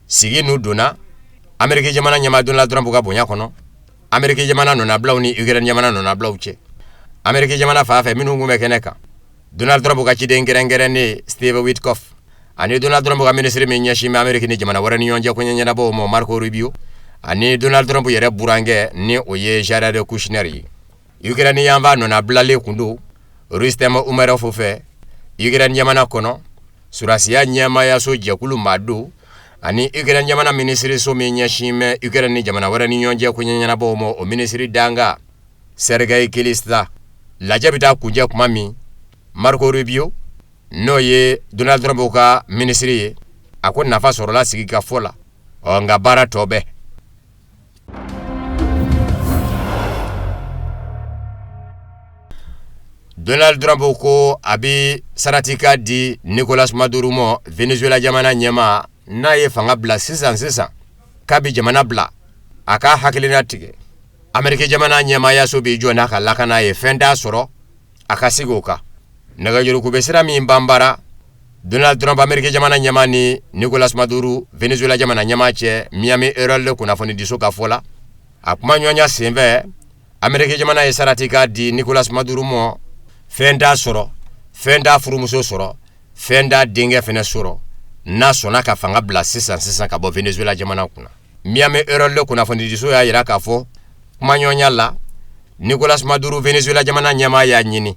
sigi nuduna Amerika jamana nyama Donald Trump ka bonya kono Amerika jamana no na blauni Ukraine jamana no na blauche Amerika jamana fafe minu ngume keneka Donald Trump ka chidengere ni Steve Witkoff ani Donald Trump ka ministre mi nyashi Amerika ni jamana warani yonja kunyanya bo mo Marco Rubio ani Donald Trump yɛrɛ burange ni o ye Jared Kushner ye. Ukraine yanfa nɔna bilalen kun do Rustem Umerov fɛ Ukraine jamana kɔnɔ surasiya ɲɛmayaso jɛkulu maa do ani Ukraine jamana minisiri so min ɲɛsin mɛ Ukraine ni jamana wɛrɛ ni ɲɔgɔn cɛ ko ɲɛɲɛnabɔw ma o minisiri danga Sergei Kilista lajɛ bɛ taa kunjɛ kuma min Marco Rubio n'o ye Donald Trump ka minisiri ye a ko nafa sɔrɔla sigi ka fɔ la nka baara tɔ bɛɛ. Donald Trump ko abi saratika di Nicolas Maduro mo Venezuela jamana ɲɛma n'a ye fanga bila sisan kabi jamana bila a ka hakilina tigɛ Amerika jamana ɲɛmayaso bi jɔ n'a ka lakana ye fɛn t'a sɔrɔ a ka sigi o kan nɛgɛjuruku bɛ sira min banbara Donald Trump Amerika jamana ɲɛma ni Nicolas Maduro Venezuela jamana ɲɛma cɛ Miami Herald kunnafoni diso ka fɔ la a kuma ɲɔgɔnya senfɛ Amerika jamana ye saratika di Nicolas Maduro mo fɛn t'a sɔrɔ fɛn t'a furumuso sɔrɔ fɛn t'a denkɛ fɛnɛ sɔrɔ n'a sɔnna ka fanga bila sisan ka bɔ Venezuela jamana kunna. Miami Herald kunnafoni diso y'a yira k'a fɔ kuma ɲɔgɔnya la Nicolas Maduro Venezuela jamana ɲɛma y'a ɲini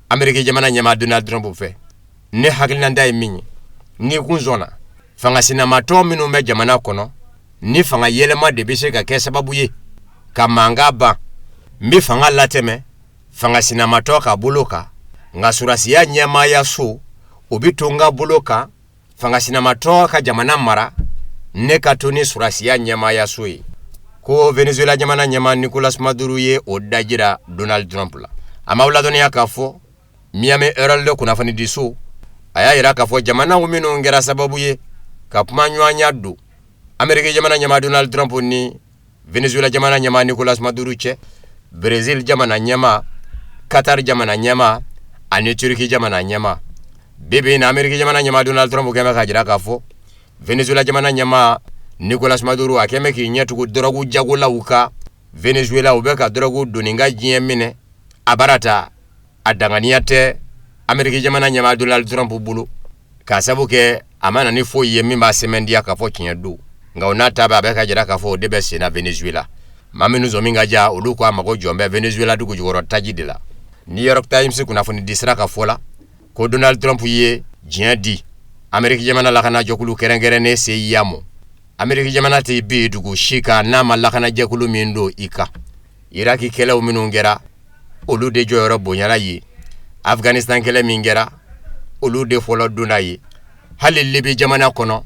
Amerika jamana ɲɛma Donald Trump fɛ ne hakilinanta ye min ye ni kun sɔnna fanga sinamatɔ minnu bɛ jamana kɔnɔ ni fanga yɛlɛma de bɛ se ka kɛ sababu ye ka mankan ban n bɛ fanga latɛmɛ fanga sinamatɔ ka bolo kan nka surasiya ɲɛmaaya so o bɛ to n ka bolo kan fanga sinamatɔ ka jamana mara ne ka to ni surasiya ɲɛmaaya so ye ko Venezuela jamana ɲɛma Nicolas Maduro ye o dajira Donald Trump la a ma ladɔnniya k'a fɔ Miami Herald kunnafoni di so a y'a yira k'a fɔ jamana minnu kɛra sababu ye ka kuma ɲɔgɔnya don Amerika jamana ɲɛma Donald Trump ni Venezuela jamana ɲɛma Nicolas Maduro cɛ Brazil jamana ɲɛma Qatar jamana ɲɛma ani Turki jamana ɲɛma bebe na Amerika jamana ɲɛma Donald Trump kɛmɛ ka jira k'a fɔ Venezuela jamana ɲɛma Nicolas Maduro a kɛmɛ k'i ɲɛtugu dɔrɔgu jagolaw ka Venezuela u bɛ ka dɔrɔgu doni ka diɲɛ minɛ a barata a danganiya tɛ Amerika jamana ɲɛma Donald Trump bolo k'a sabu kɛ a ma na ni foyi ye min b'a sɛmɛndiya k'a fɔ tiɲɛ don nka o n'a ta bɛ a bɛ ka jira k'a fɔ o de bɛ senna Venezuela maa minnu sɔn min ka diya olu ko a mago jɔn bɛ Venezuela dugu jukɔrɔ taji de la. New York Times kunnafoni di sira ka fɔ la ko Donald Trump ye diɲɛ di Amerika jamana lakana jɛkulu kɛrɛnkɛrɛnnen CIA mɔ Amerika jamana tɛ bi dugu si kan n'a ma lakana jɛkulu min don i kan Iraki kɛlɛw minnu kɛra olu de jɔyɔrɔ bonyana ye Afghanistan kɛlɛ min kɛra olu de fɔlɔ donna ye hali Libi jamana kɔnɔ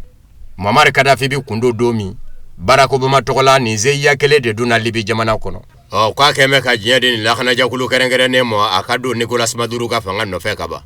Muammar Gaddafi bi kundo don min Barack Obama tɔgɔla nin CIA kɛlɛ de donna Libi jamana kɔnɔ k'a kɛmɛ ka diɲɛ de nin lakana jɛkulu kɛrɛnkɛrɛnnen mɔ a ka don Nicolas Maduro ka fanga nɔfɛ ka ban.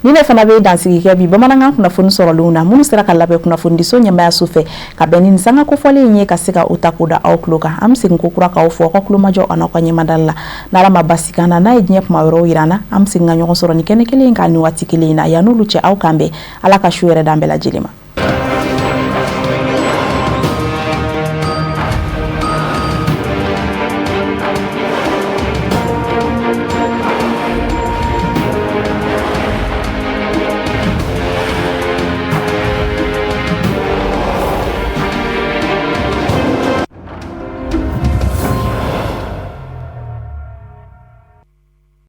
Ni ne fana bɛ dansigi kɛ bi bamanankan kunnafoni sɔrɔlenw na minnu sera ka labɛn kunnafoni di so ɲɛmaayaso fɛ ka bɛn ni sanga kofɔlen ye ka se ka o ta k'o da aw tulo kan an bɛ segin ko kura k'aw fɔ aw ka tulomajɔ a n'aw ka ɲɛmadali la n'ala ma basi kan na n'a ye diɲɛ kuma wɛrɛw yira an na an bɛ segin ka ɲɔgɔn sɔrɔ ni kɛnɛ kelen kan ni waati kelen in na yan'olu cɛ aw kan bɛn ala ka su yɛrɛ d'an bɛɛ lajɛlen ma.